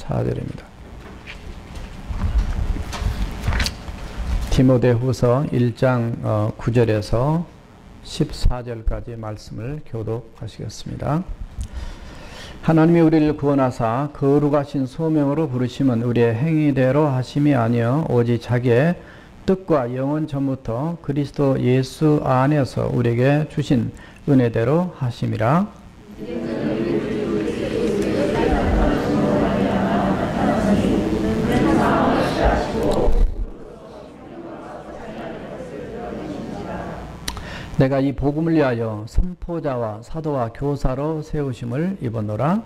14절입니다. 디모데후서 1장 9절에서 14절까지 말씀을 교독하시겠습니다. 하나님이 우리를 구원하사 거룩하신 소명으로 부르심은 우리의 행위대로 하심이 아니요 오직 자기의 뜻과 영원 전부터 그리스도 예수 안에서 우리에게 주신 은혜대로 하심이라. 내가 이 복음을 위하여 선포자와 사도와 교사로 세우심을 입었노라.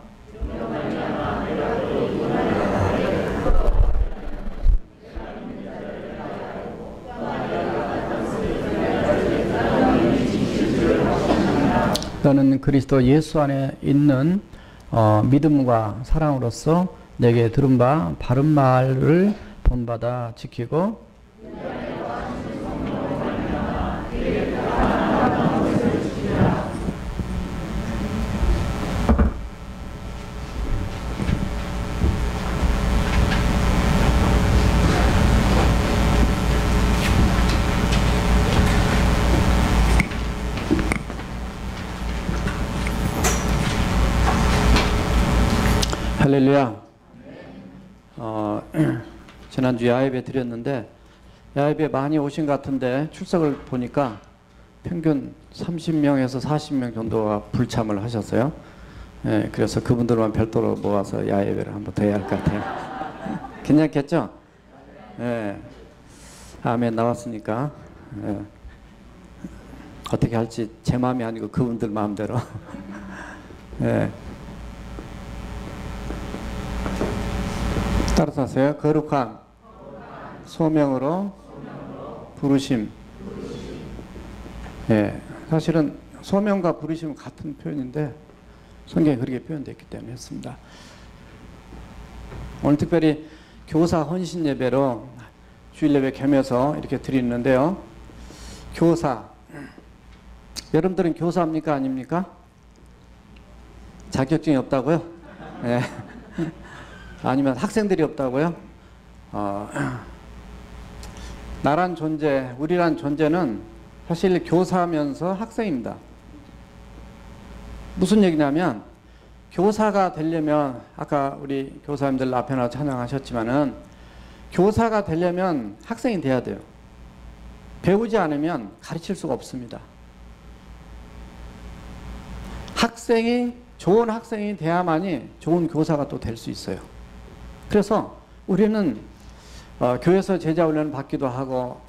너는 그리스도 예수 안에 있는 믿음과 사랑으로서 내게 들은 바 바른 말을 본받아 지키고 할렐루야. 지난주 야예배 드렸는데 야예배 많이 오신 것 같은데 출석을 보니까 평균 30명에서 40명 정도가 불참을 하셨어요. 예, 그래서 그분들만 별도로 모아서 야예배를 한번 더 해야 할 것 같아요. 괜찮겠죠? 예. 아멘 나왔으니까 예. 어떻게 할지 제 마음이 아니고 그분들 마음대로 예. 따라서 하세요. 거룩한 소명으로 부르심. 예, 사실은 소명과 부르심은 같은 표현인데 성경에 그렇게 표현되어 있기 때문에 했습니다. 오늘 특별히 교사 헌신 예배로 주일 예배 겸해서 이렇게 드리는데요. 교사. 여러분들은 교사입니까? 아닙니까? 자격증이 없다고요? 예. 아니면 학생들이 없다고요? 나란 존재, 우리란 존재는 사실 교사면서 학생입니다. 무슨 얘기냐면 교사가 되려면 아까 우리 교사님들 앞에 나와 찬양하셨지만은 교사가 되려면 학생이 돼야 돼요. 배우지 않으면 가르칠 수가 없습니다. 좋은 학생이 돼야만이 좋은 교사가 또 될 수 있어요. 그래서 우리는 교회에서 제자 훈련을 받기도 하고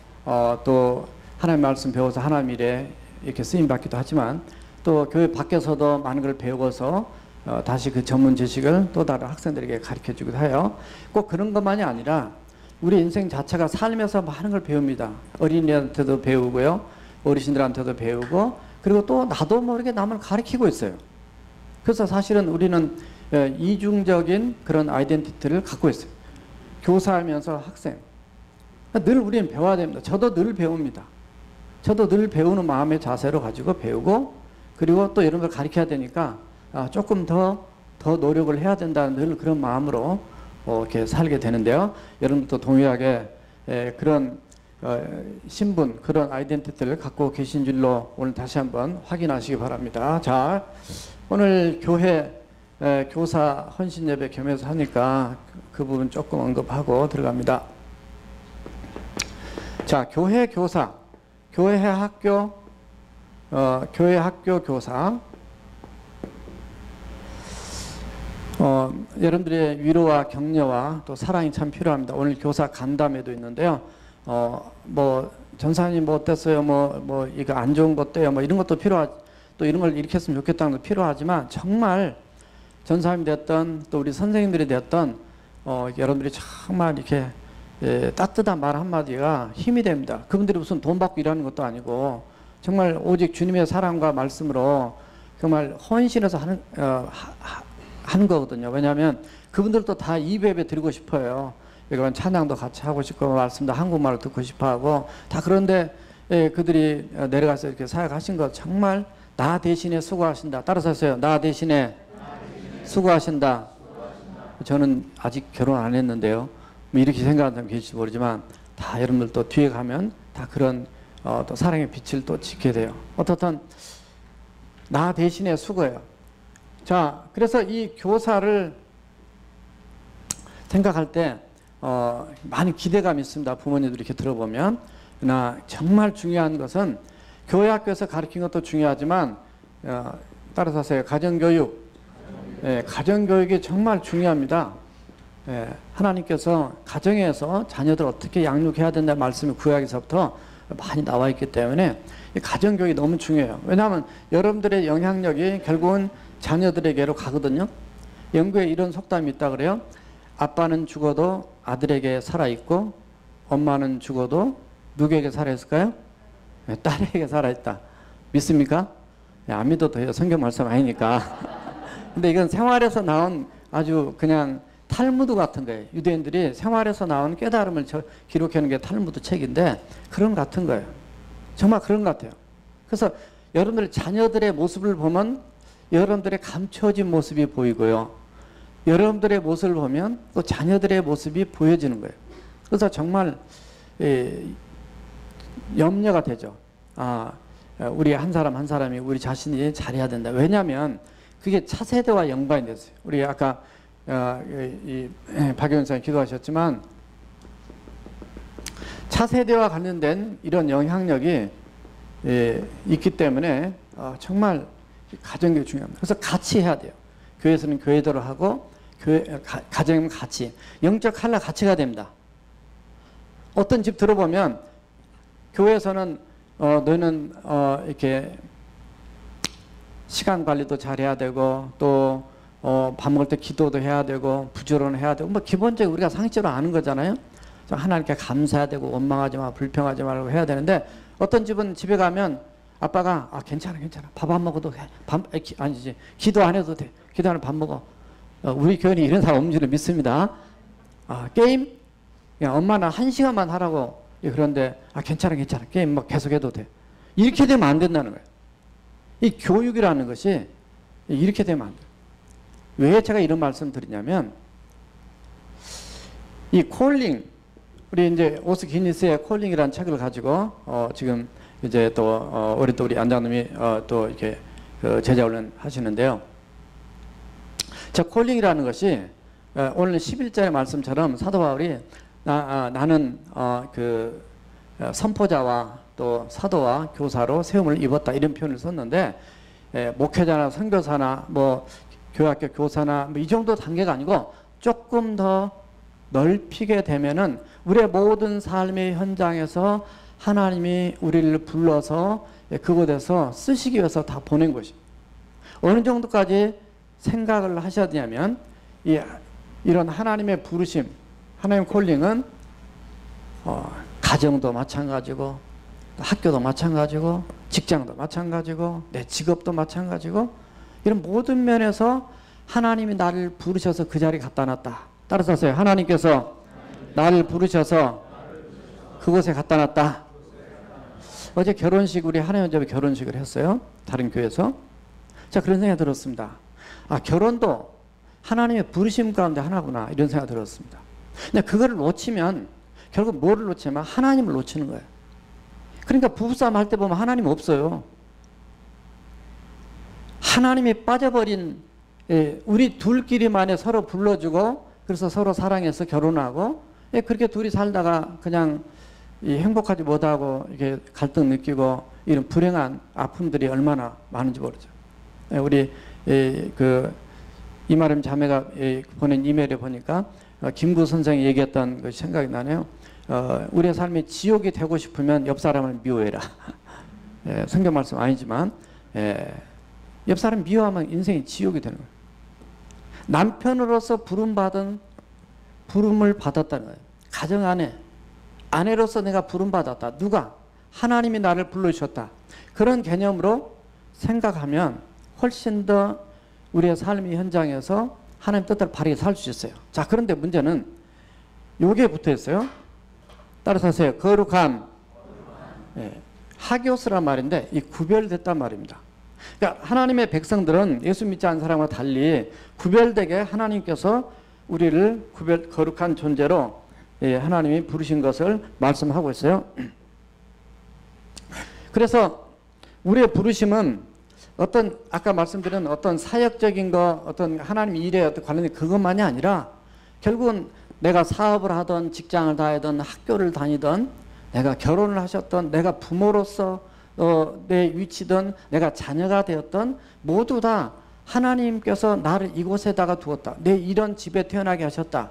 또 하나님 말씀 배워서 하나님 일에 이렇게 쓰임 받기도 하지만 또 교회 밖에서도 많은 걸 배워서 다시 그 전문 지식을 또 다른 학생들에게 가르쳐 주기도 해요. 꼭 그런 것만이 아니라 우리 인생 자체가 삶에서 많은 걸 배웁니다. 어린이한테도 배우고요. 어르신들한테도 배우고 그리고 또 나도 모르게 남을 가르치고 있어요. 그래서 사실은 우리는 이중적인 그런 아이덴티티를 갖고 있어요. 교사하면서 학생. 늘 우리는 배워야 됩니다. 저도 늘 배웁니다. 저도 늘 배우는 마음의 자세로 가지고 배우고 그리고 또 이런 걸 가르쳐야 되니까 조금 더 노력을 해야 된다는 늘 그런 마음으로 이렇게 살게 되는데요. 여러분도 동일하게 그런 신분, 그런 아이덴티티를 갖고 계신 줄로 오늘 다시 한번 확인하시기 바랍니다. 자, 오늘 교회 교사 헌신 예배 겸해서 하니까 그 부분 조금 언급하고 들어갑니다. 자, 교회 교사, 교회 학교 교사. 여러분들의 위로와 격려와 또 사랑이 참 필요합니다. 오늘 교사 간담회도 있는데요. 뭐 전사님 뭐 어땠어요? 뭐 이거 안 좋은 것 어때요? 뭐 이런 것도 또 이런 걸 이렇게 했으면 좋겠다는 것도 필요하지만 정말 전사님이 됐던 또 우리 선생님들이 됐던 여러분들이 정말 이렇게 따뜻한 말 한마디가 힘이 됩니다. 그분들이 무슨 돈 받고 일하는 것도 아니고 정말 오직 주님의 사랑과 말씀으로 정말 헌신해서 하는 거거든요. 왜냐하면 그분들도 다 이배배 드리고 싶어요. 이건 찬양도 같이 하고 싶고 말씀도 한국말을 듣고 싶어하고 다 그런데 그들이 내려가서 이렇게 사역하신 것 정말 나 대신에 수고하신다. 따라서 하세요. 나 대신에 수고하신다. 저는 아직 결혼 안 했는데요. 뭐 이렇게 생각하는 사람 계실지 모르지만 다 여러분들 또 뒤에 가면 다 그런 또 사랑의 빛을 또 지게 돼요. 어떻든 나 대신에 수고해요. 자, 그래서 이 교사를 생각할 때 많이 기대감이 있습니다. 부모님들 이렇게 들어보면. 그러나 정말 중요한 것은 교회 학교에서 가르치는 것도 중요하지만 따라서 하세요. 가정교육. 예, 가정교육이 정말 중요합니다. 예, 하나님께서 가정에서 자녀들 어떻게 양육해야 된다는 말씀이 구약에서부터 많이 나와 있기 때문에 이 가정교육이 너무 중요해요. 왜냐하면 여러분들의 영향력이 결국은 자녀들에게로 가거든요. 영국에 이런 속담이 있다 그래요. 아빠는 죽어도 아들에게 살아있고 엄마는 죽어도 누구에게 살아있을까요? 네, 딸에게 살아있다. 믿습니까? 네, 안 믿어도 돼요. 성경 말씀 아니니까. 근데 이건 생활에서 나온 아주 그냥 탈무드 같은 거예요. 유대인들이 생활에서 나온 깨달음을 기록하는 게 탈무드 책인데 그런 것 같은 거예요. 정말 그런 것 같아요. 그래서 여러분들 자녀들의 모습을 보면 여러분들의 감춰진 모습이 보이고요. 여러분들의 모습을 보면 또 자녀들의 모습이 보여지는 거예요. 그래서 정말 염려가 되죠. 우리 한 사람 한 사람이 우리 자신이 잘해야 된다. 왜냐하면 그게 차세대와 연관이 됐어요. 우리 아까 박 의원장이 기도하셨지만 차세대와 관련된 이런 영향력이 있기 때문에 정말 가정교육이 중요합니다. 그래서 같이 해야 돼요. 교회에서는 교회대로 하고 가정은 같이 영적 하나 같이 가야 됩니다. 어떤 집 들어보면 교회에서는 너는 이렇게 시간 관리도 잘해야 되고 또 밥 먹을 때 기도도 해야 되고 부지런히 해야 되고 뭐 기본적으로 우리가 상식적으로 아는 거잖아요. 하나님께 감사해야 되고 원망하지 마 불평하지 말고 해야 되는데 어떤 집은 집에 가면 아빠가 괜찮아 밥 안 먹어도 해. 아니지 기도 안 해도 돼. 기도 안 해도 밥 먹어. 우리 교회는 이런 사람 없는 줄 믿습니다. 게임? 그냥 엄마는 1시간만 하라고. 그런데 괜찮아 게임 막 계속 해도 돼. 이렇게 되면 안 된다는 거예요. 이 교육이라는 것이 이렇게 되면 안 돼요. 왜 제가 이런 말씀 드리냐면 이 콜링 우리 이제 오스 기니스의 콜링이라는 책을 가지고 지금 이제 또 우리 안장님이 또 이렇게 제자 훈련 하시는데요. 자, 콜링이라는 것이 오늘 11절의 말씀처럼 사도 바울이 나는 그 선포자와 또 사도와 교사로 세움을 입었다 이런 표현을 썼는데 목회자나 선교사나 뭐 교학교 교사나 뭐 이 정도 단계가 아니고 조금 더 넓히게 되면은 우리의 모든 삶의 현장에서 하나님이 우리를 불러서 그곳에서 쓰시기 위해서 다 보낸 것이 어느 정도까지 생각을 하셔야 되냐면 이런 하나님의 부르심 하나님의 콜링은 가정도 마찬가지고 학교도 마찬가지고 직장도 마찬가지고 내 직업도 마찬가지고 이런 모든 면에서 하나님이 나를 부르셔서 그 자리에 갖다 놨다. 따라서 하세요. 하나님께서 나를 부르셔서 그곳에 갖다 놨다. 어제 결혼식 우리 하나님 집에 결혼식을 했어요. 다른 교회에서. 자, 그런 생각이 들었습니다. 결혼도 하나님의 부르심 가운데 하나구나 이런 생각이 들었습니다. 근데 그거를 놓치면 결국 뭐를 놓치면 하나님을 놓치는 거예요. 그러니까 부부싸움 할 때 보면 하나님 없어요. 하나님이 빠져버린 우리 둘끼리만에 서로 불러주고 그래서 서로 사랑해서 결혼하고 그렇게 둘이 살다가 그냥 행복하지 못하고 이렇게 갈등 느끼고 이런 불행한 아픔들이 얼마나 많은지 모르죠. 우리 이마름 자매가 보낸 이메일에 보니까 김구 선생이 얘기했던 것이 생각이 나네요. 우리의 삶이 지옥이 되고 싶으면 옆 사람을 미워해라. 성경 말씀 아니지만 옆 사람 미워하면 인생이 지옥이 되는 거예요. 남편으로서 부름을 받았다는 거예요. 가정 안에 아내로서 내가 부름받았다. 누가? 하나님이 나를 불러주셨다. 그런 개념으로 생각하면 훨씬 더 우리의 삶의 현장에서 하나님 뜻대로 바르게 살 수 있어요. 자, 그런데 문제는 요게 붙어 있어요. 따라서 하세요. 거룩함. 하기오스란 말인데 이 구별됐단 말입니다. 그러니까 하나님의 백성들은 예수 믿지 않은 사람과 달리 구별되게 하나님께서 우리를 거룩한 존재로 하나님이 부르신 것을 말씀하고 있어요. 그래서 우리의 부르심은 어떤 아까 말씀드린 어떤 사역적인 거, 어떤 하나님 일에 어떤 관련된 그것만이 아니라 결국은 내가 사업을 하던 직장을 다니던 학교를 다니던 내가 결혼을 하셨던 내가 부모로서 내 위치든 내가 자녀가 되었던 모두 다 하나님께서 나를 이곳에다가 두었다. 내 이런 집에 태어나게 하셨다.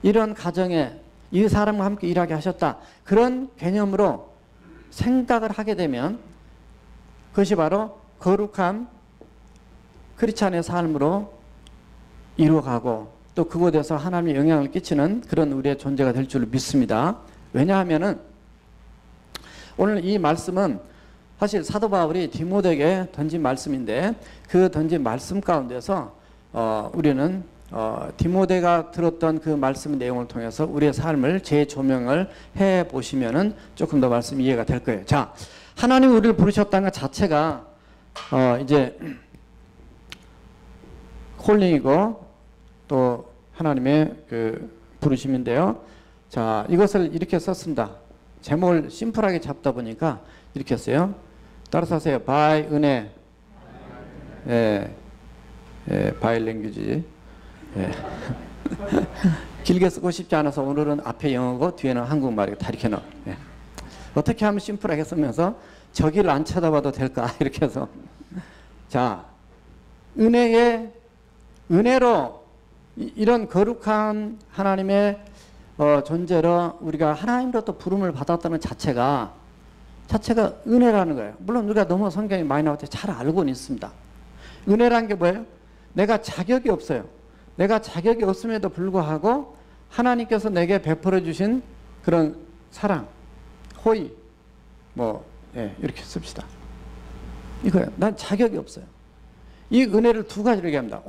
이런 가정에 이 사람과 함께 일하게 하셨다. 그런 개념으로 생각을 하게 되면 그것이 바로 거룩한 크리스찬의 삶으로 이루어가고 또 그곳에서 하나님의 영향을 끼치는 그런 우리의 존재가 될 줄 믿습니다. 왜냐하면은 오늘 이 말씀은 사실 사도 바울이 디모데에게 던진 말씀인데 그 던진 말씀 가운데서 우리는 디모데가 들었던 그 말씀 내용을 통해서 우리의 삶을 재조명을 해 보시면은 조금 더 말씀 이해가 될 거예요. 자, 하나님 우리를 부르셨다는 것 자체가 이제 콜링이고 또 하나님의 그 부르심인데요. 자, 이것을 이렇게 썼습니다. 제목을 심플하게 잡다 보니까 이렇게 했어요. 따라서 하세요. by 은혜. by 랭귀지. 길게 쓰고 싶지 않아서 오늘은 앞에 영어고 뒤에는 한국말이고 다 이렇게 넣어. 어떻게 하면 심플하게 쓰면서 저기를 안 쳐다봐도 될까 이렇게 해서 자, 은혜로 이런 거룩한 하나님의 존재로 우리가 하나님으로부터 부름을 받았다는 자체가 은혜라는 거예요. 물론 우리가 너무 성경이 많이 나올 때 잘 알고는 있습니다. 은혜라는 게 뭐예요? 내가 자격이 없어요. 내가 자격이 없음에도 불구하고 하나님께서 내게 베풀어 주신 그런 사랑, 호의, 이렇게 씁시다. 이거예요. 난 자격이 없어요. 이 은혜를 두 가지로 얘기합니다.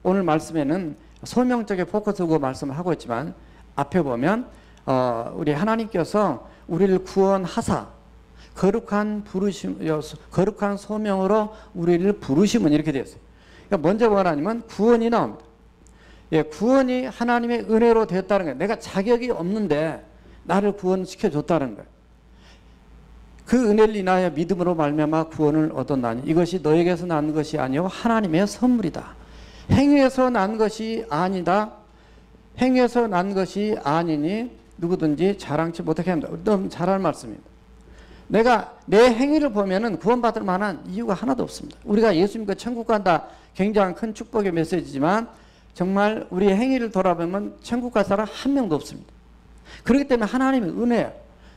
오늘 말씀에는 소명적인 포커스고 말씀을 하고 있지만 앞에 보면 우리 하나님께서 우리를 구원하사 거룩한 소명으로 우리를 부르심은 이렇게 되어 있어요. 그러니까 먼저 뭐라냐면 구원이 나옵니다. 구원이 하나님의 은혜로 되었다는 거예요. 내가 자격이 없는데 나를 구원시켜 줬다는 거예요. 그 은혜를 인하여 믿음으로 말미암아 구원을 얻었나니 이것이 너에게서 난 것이 아니요 하나님의 선물이다. 행위에서 난 것이 아니다. 행위에서 난 것이 아니니 누구든지 자랑치 못하게 합니다. 너무 잘할 말씀입니다. 내가 내 행위를 보면은 구원받을 만한 이유가 하나도 없습니다. 우리가 예수 믿고 천국 간다 굉장한 큰 축복의 메시지지만 정말 우리의 행위를 돌아보면 천국 갈 사람 한 명도 없습니다. 그렇기 때문에 하나님의 은혜예요.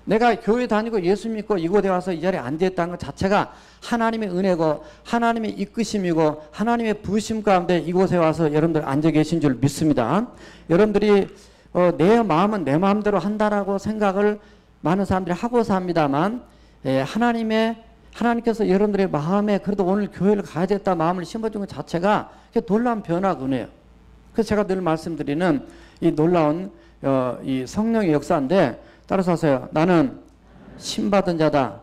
내가 교회 다니고 예수 믿고 이곳에 와서 이 자리에 앉아있다는 것 자체가 하나님의 은혜고 하나님의 이끄심이고 하나님의 부으심 가운데 이곳에 와서 여러분들 앉아 계신 줄 믿습니다. 여러분들이 내 마음은 내 마음대로 한다라고 생각을 많은 사람들이 하고서 합니다만 하나님께서 여러분들의 마음에 그래도 오늘 교회를 가야 됐다 마음을 심어준 것 자체가 놀라운 변화가 은혜예요. 그래서 제가 늘 말씀드리는 이 놀라운 이 성령의 역사인데 따라서 하세요. 나는 신받은 자다.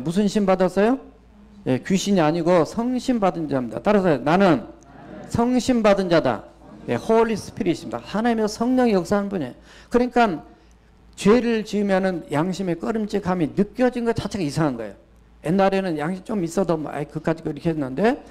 무슨 신 받았어요? 귀신이 아니고 성신 받은 자입니다. 따라서 해요. 나는 성신 받은 자다. 홀리 스피릿입니다. 하나님의 성령의 역사하는 분이에요. 그러니까 죄를 지으면은 양심의 꺼림직함이 느껴진 것 자체가 이상한 거예요. 옛날에는 양심 좀 있어도 그까지 이렇게 했는데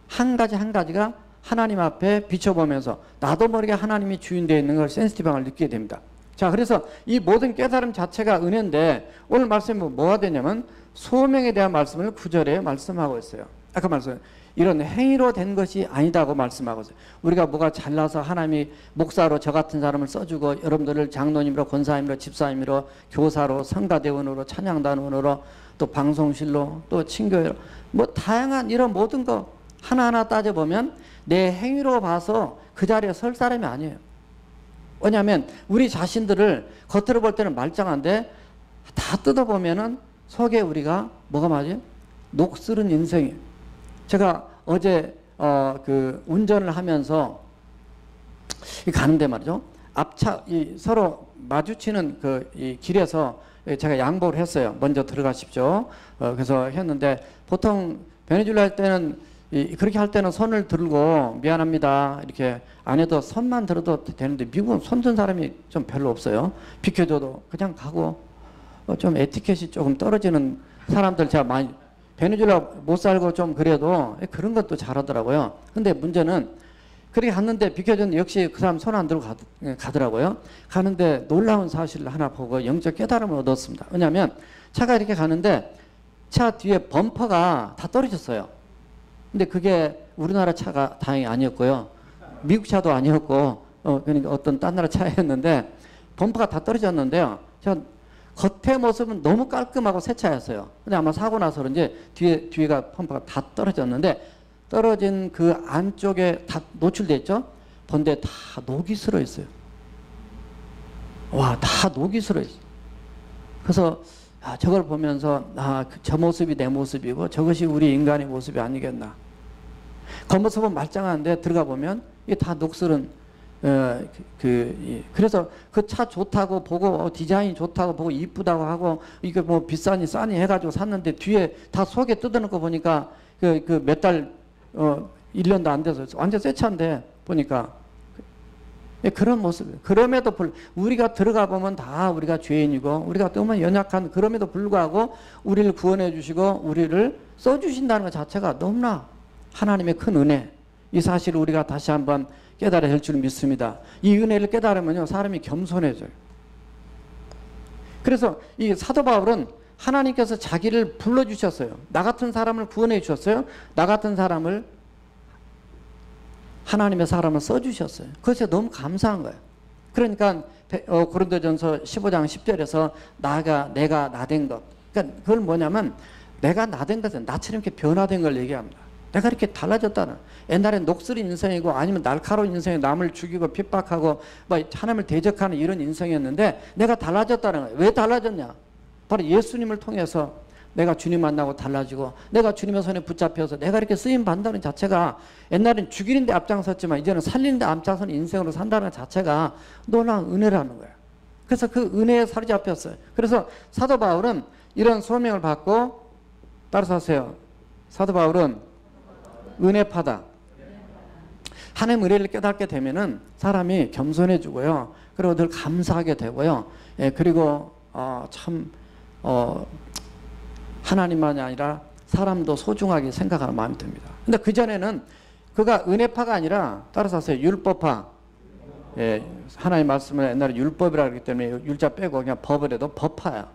한 가지가 하나님 앞에 비춰보면서 나도 모르게 하나님이 주인 되어 있는 걸 센시티브함을 느끼게 됩니다. 자, 그래서 이 모든 깨달음 자체가 은혜인데 오늘 말씀은 뭐가 되냐면 소명에 대한 말씀을 9절에 말씀하고 있어요. 아까 말씀 이런 행위로 된 것이 아니다고 말씀하고 있어요. 우리가 뭐가 잘나서 하나님이 목사로 저 같은 사람을 써주고 여러분들을 장로님으로 권사님으로 집사님으로 교사로 성가대원으로 찬양단원으로 또 방송실로 또 친교회로 다양한 이런 모든 거 하나하나 따져보면 내 행위로 봐서 그 자리에 설 사람이 아니에요. 왜냐하면 우리 자신들을 겉으로 볼 때는 말짱한데 다 뜯어보면은 속에 우리가 뭐가 맞아요? 녹슬은 인생이에요. 제가 어제 운전을 하면서 가는데 말이죠. 서로 마주치는 이 길에서 제가 양보를 했어요. 먼저 들어가십시오. 그래서 했는데 보통 베네수엘라 할 때는 그렇게 할 때는 손을 들고 미안합니다 이렇게 안 해도 손만 들어도 되는데 미국은 손 든 사람이 좀 별로 없어요. 비켜줘도 그냥 가고 좀 에티켓이 조금 떨어지는 사람들 제가 많이 베네수엘라 못 살고 좀 그래도 그런 것도 잘하더라고요. 근데 문제는 그렇게 갔는데 비켜줬는데 역시 그 사람 손 안 들고 가더라고요. 가는데 놀라운 사실을 하나 보고 영적 깨달음을 얻었습니다. 왜냐하면 차가 이렇게 가는데 차 뒤에 범퍼가 다 떨어졌어요. 근데 그게 우리나라 차가 다행히 아니었고요. 미국 차도 아니었고 그러니까 어떤 딴 나라 차였는데 범퍼가 다 떨어졌는데요. 제가 겉의 모습은 너무 깔끔하고 새 차였어요. 근데 아마 사고 나서 그런지 뒤에가 범퍼가 다 떨어졌는데 떨어진 그 안쪽에 다 노출돼 있죠. 본데 다 녹이 슬어 있어요. 와, 다 녹이 슬어 있어요. 그래서 저걸 보면서 저 모습이 내 모습이고 저것이 우리 인간의 모습이 아니겠나. 겉모습은 말짱한데 들어가 보면 이게 다 녹슬은 그래서 그 차 좋다고 보고 디자인 좋다고 보고 이쁘다고 하고 이거 뭐 비싸니 싸니 해가지고 샀는데 뒤에 다 속에 뜯어놓고 보니까 그 몇 달 1년도 안 돼서 완전 새 차인데 보니까 그런 모습. 그럼에도 우리가 들어가 보면 다 우리가 죄인이고 우리가 너무 연약한 그럼에도 불구하고 우리를 구원해 주시고 우리를 써주신다는 것 자체가 너무나 하나님의 큰 은혜. 이 사실을 우리가 다시 한번 깨달아야 할 줄 믿습니다. 이 은혜를 깨달으면요 사람이 겸손해져요. 그래서 이 사도 바울은 하나님께서 자기를 불러주셨어요. 나 같은 사람을 구원해 주셨어요. 나 같은 사람을 하나님의 사람을 써주셨어요. 그것에 너무 감사한 거예요. 그러니까 고린도전서 15장 10절에서 내가 나된 것. 그러니까 그걸 뭐냐면 내가 나된 것은 나처럼 이렇게 변화된 걸 얘기합니다. 내가 이렇게 달라졌다는. 옛날엔 녹슬인 인생이고 아니면 날카로운 인생에 남을 죽이고 핍박하고 하나님을 대적하는 이런 인생이었는데 내가 달라졌다는 거예요. 왜 달라졌냐? 바로 예수님을 통해서 내가 주님 만나고 달라지고 내가 주님의 손에 붙잡혀서 내가 이렇게 쓰임 받는다는 자체가 옛날엔 죽이는 데 앞장섰지만 이제는 살리는 데 앞장서는 인생으로 산다는 자체가 놀라운 은혜라는 거예요. 그래서 그 은혜에 사로잡혔어요. 그래서 사도 바울은 이런 소명을 받고 따라서 하세요. 사도 바울은 은혜파다. 하나님 은혜를 깨닫게 되면은 사람이 겸손해지고요. 그리고 늘 감사하게 되고요. 그리고 하나님만이 아니라 사람도 소중하게 생각하는 마음이 듭니다. 근데 그전에는 그가 은혜파가 아니라 따라서 하세요. 율법파. 하나님 말씀을 옛날에 율법이라고 하기 때문에 율자 빼고 그냥 법을 해도 법파야.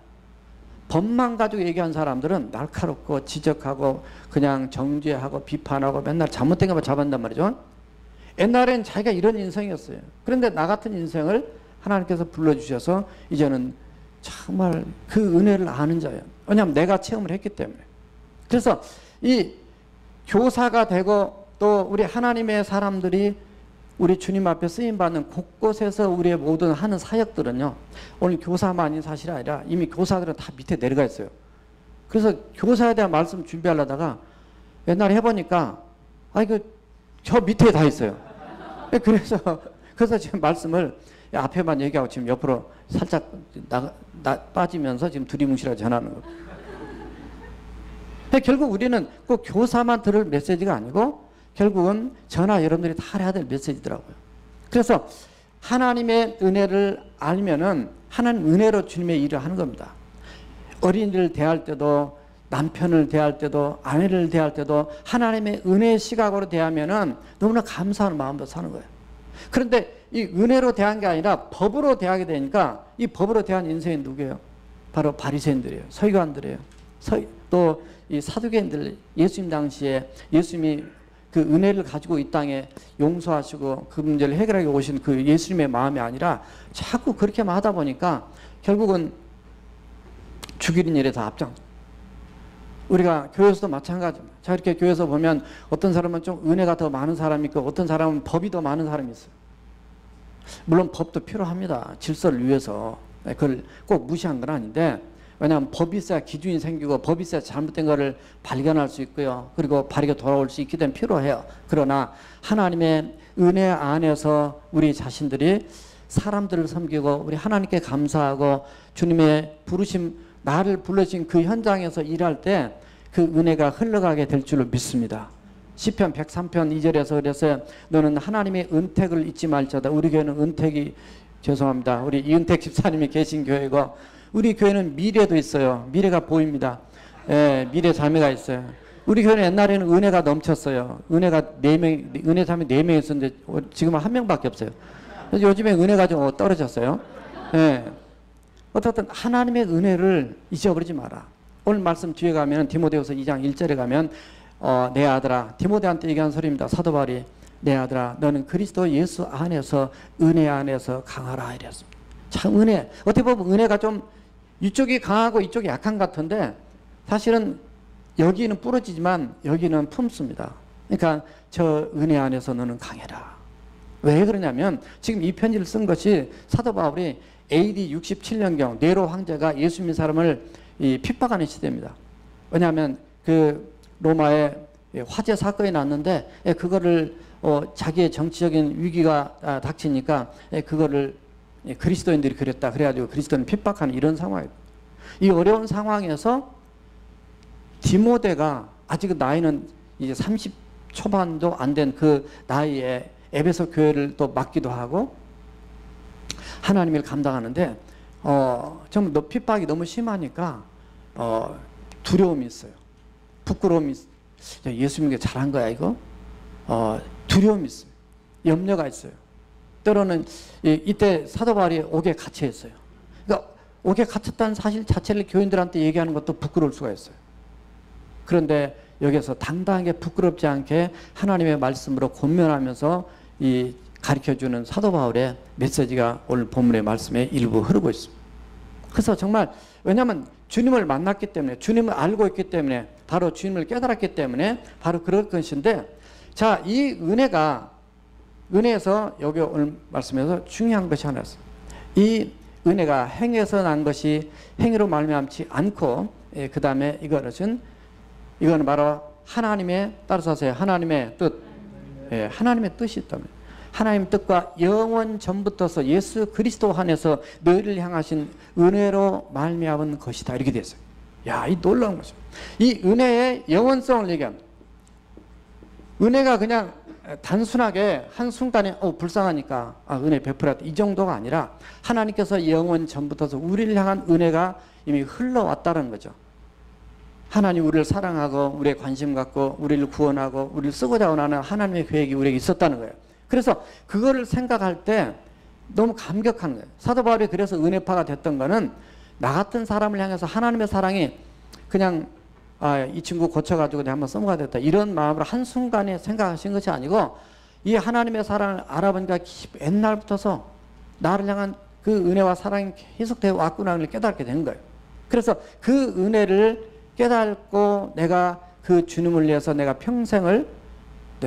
법만 가지고 얘기한 사람들은 날카롭고 지적하고 그냥 정죄하고 비판하고 맨날 잘못된 것만 잡았단 말이죠. 옛날엔 자기가 이런 인생이었어요. 그런데 나 같은 인생을 하나님께서 불러주셔서 이제는 정말 그 은혜를 아는 자예요. 왜냐하면 내가 체험을 했기 때문에. 그래서 이 교사가 되고 또 우리 하나님의 사람들이 우리 주님 앞에 쓰임받는 곳곳에서 우리의 모든 하는 사역들은요. 오늘 교사만이 사실이 아니라 이미 교사들은 다 밑에 내려가 있어요. 그래서 교사에 대한 말씀 준비하려다가 옛날에 해보니까 저 밑에 다 있어요. 그래서 지금 말씀을 앞에만 얘기하고 지금 옆으로 살짝 빠지면서 지금 두리뭉실하게 전하는 거예요. 결국 우리는 꼭 교사만 들을 메시지가 아니고 결국은 저나 여러분들이 다 해야 될 메시지더라고요. 그래서 하나님의 은혜를 알면은 하나님 은혜로 주님의 일을 하는 겁니다. 어린이를 대할 때도 남편을 대할 때도 아내를 대할 때도 하나님의 은혜의 시각으로 대하면은 너무나 감사하는 마음으로 사는 거예요. 그런데 이 은혜로 대한 게 아니라 법으로 대하게 되니까 이 법으로 대한 인생이 누구예요? 바로 바리새인들이에요. 서기관들이에요. 또 이 사두개인들 예수님 당시에 예수님이 그 은혜를 가지고 이 땅에 용서하시고 그 문제를 해결하게 오신 그 예수님의 마음이 아니라 자꾸 그렇게만 하다 보니까 결국은 죽이는 일에 다 앞장. 우리가 교회에서도 마찬가지입니다. 자, 이렇게 교회에서 보면 어떤 사람은 좀 은혜가 더 많은 사람이 있고 어떤 사람은 법이 더 많은 사람이 있어요. 물론 법도 필요합니다. 질서를 위해서. 그걸 꼭 무시한 건 아닌데 왜냐하면 법이 있어야 기준이 생기고 법이 있어야 잘못된 것을 발견할 수 있고요. 그리고 바르게 돌아올 수 있기 때문에 필요해요. 그러나 하나님의 은혜 안에서 우리 자신들이 사람들을 섬기고 우리 하나님께 감사하고 주님의 부르심 나를 불러주신 그 현장에서 일할 때 그 은혜가 흘러가게 될 줄로 믿습니다. 시편 103편 2절에서 그래서 너는 하나님의 은택을 잊지 말자다. 우리 교회는 은택이 죄송합니다. 우리 이은택 집사님이 계신 교회고 우리 교회는 미래도 있어요. 미래가 보입니다. 예, 미래 자매가 있어요. 우리 교회는 옛날에는 은혜가 넘쳤어요. 은혜가 4명, 은혜 자매 4명 있었는데 지금은 1명밖에 없어요. 그래서 요즘에 은혜가 좀 떨어졌어요. 예. 어떻든 하나님의 은혜를 잊어버리지 마라. 오늘 말씀 뒤에 가면 디모데후서 2장 1절에 가면 내 아들아, 디모데한테 얘기한 소리입니다. 사도 바울이 내 아들아 너는 그리스도 예수 안에서 은혜 안에서 강하라 이랬습니다. 참 은혜, 어떻게 보면 은혜가 좀 이쪽이 강하고 이쪽이 약한 것 같은데 사실은 여기는 부러지지만 여기는 품습니다. 그러니까 저 은혜 안에서 너는 강해라. 왜 그러냐면 지금 이 편지를 쓴 것이 사도 바울이 AD 67년경 네로 황제가 예수 믿는 사람을 핍박하는 시대입니다. 왜냐하면 그 로마에 화재 사건이 났는데 그거를 자기의 정치적인 위기가 닥치니까 그거를 그리스도인들이 그랬다. 그래가지고 그리스도인 핍박하는 이런 상황이에요. 이 어려운 상황에서 디모데가 아직 나이는 이제 30 초반도 안 된 그 나이에 에베소 교회를 또 맡기도 하고 하나님을 감당하는데 좀 핍박이 너무 심하니까 두려움이 있어요. 부끄러움이 있어요. 예수 믿는 게 잘한 거야 이거? 두려움이 있어요. 염려가 있어요. 때로는 이때 사도 바울이 옥에 갇혀 있어요. 그러니까 옥에 갇혔다는 사실 자체를 교인들한테 얘기하는 것도 부끄러울 수가 있어요. 그런데 여기서 당당하게 부끄럽지 않게 하나님의 말씀으로 권면하면서 이 가르쳐주는 사도 바울의 메시지가 오늘 본문의 말씀에 일부 흐르고 있습니다. 그래서 정말 왜냐하면 주님을 만났기 때문에 주님을 알고 있기 때문에 바로 주님을 깨달았기 때문에 바로 그럴 것인데 자, 이 은혜에서 여기 오늘 말씀에서 중요한 것이 하나 있어요. 이 은혜가 행에서 난 것이 행위로 말미암지 않고 그 다음에 이거는 바로 하나님의 따라서 하세요. 하나님의 뜻. 하나님의 뜻이 있다면 하나님의 뜻과 영원 전부터서 예수 그리스도 안에서 너희를 향하신 은혜로 말미암은 것이다. 이렇게 됐어요. 야, 이 놀라운 것이죠. 이 은혜의 영원성을 얘기합니다. 은혜가 그냥 단순하게 한순간에 불쌍하니까 은혜 베풀었다 이 정도가 아니라 하나님께서 영원 전부터서 우리를 향한 은혜가 이미 흘러왔다는 거죠. 하나님 우리를 사랑하고 우리의 관심 갖고 우리를 구원하고 우리를 쓰고자 원하는 하나님의 계획이 우리에게 있었다는 거예요. 그래서 그거를 생각할 때 너무 감격한 거예요. 사도 바울이 그래서 은혜파가 됐던 거는 나 같은 사람을 향해서 하나님의 사랑이 그냥 이 친구 고쳐가지고 내가 한번 써먹어야 됐다 이런 마음으로 한순간에 생각하신 것이 아니고 이 하나님의 사랑을 알아보니까 옛날부터서 나를 향한 그 은혜와 사랑이 계속되어 왔구나를 깨닫게 된 거예요. 그래서 그 은혜를 깨닫고 내가 그 주님을 위해서 내가 평생을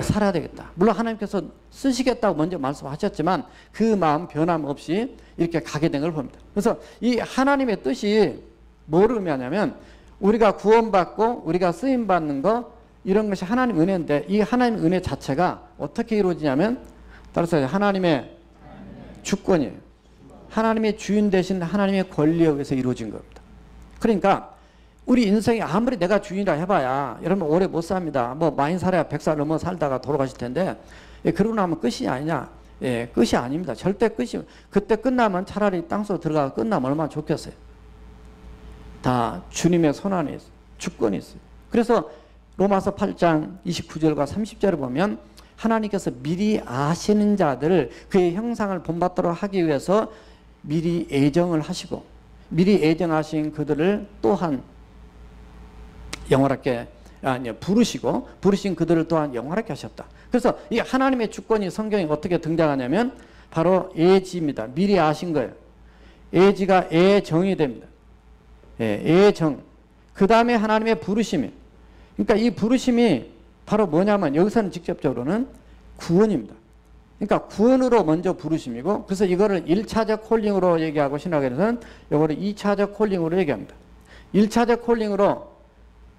살아야 되겠다. 물론 하나님께서 쓰시겠다고 먼저 말씀하셨지만 그 마음 변함없이 이렇게 가게 된 걸 봅니다. 그래서 이 하나님의 뜻이 뭐를 의미하냐면 우리가 구원받고 우리가 쓰임받는 거 이런 것이 하나님 은혜인데 이 하나님 은혜 자체가 어떻게 이루어지냐면 따라서 하나님의 주권이에요. 하나님의 주인 되신 하나님의 권리에 의해서 이루어진 겁니다. 그러니까 우리 인생이 아무리 내가 주인이라 해봐야 여러분 오래 못 삽니다. 뭐 많이 살아야 100살 넘어 살다가 돌아가실 텐데 그러고 나면 끝이 아니냐. 끝이 아닙니다. 절대 끝이 그때 끝나면 차라리 땅속으로 들어가서 끝나면 얼마나 좋겠어요. 다 주님의 손안에 있어요. 주권이 있어요. 그래서 로마서 8장 29절과 30절을 보면 하나님께서 미리 아시는 자들을 그의 형상을 본받도록 하기 위해서 미리 애정을 하시고 미리 애정하신 그들을 또한 영원하게 부르시고 부르신 그들을 또한 영원하게 하셨다. 그래서 이 하나님의 주권이 성경에 어떻게 등장하냐면 바로 애지입니다. 미리 아신 거예요. 애지가 애정이 됩니다. 애정. 그 다음에 하나님의 부르심이. 그러니까 이 부르심이 바로 뭐냐면 여기서는 직접적으로는 구원입니다. 그러니까 구원으로 먼저 부르심이고 그래서 이거를 1차적 콜링으로 얘기하고 신학에서는 이거를 2차적 콜링으로 얘기합니다. 1차적 콜링으로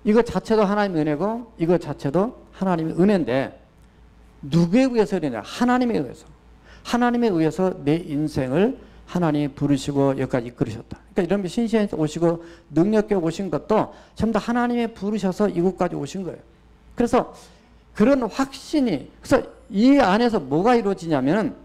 이것 자체도 하나님의 은혜고 이것 자체도 하나님의 은혜인데 누구에 의해서 은혜냐? 하나님에 의해서. 하나님에 의해서 내 인생을 하나님이 부르시고 여기까지 이끌으셨다. 그러니까 이런 신시에 오시고 능력에 오신 것도 전부 다 하나님이 부르셔서 이곳까지 오신 거예요. 그래서 그런 확신이, 그래서 이 안에서 뭐가 이루어지냐면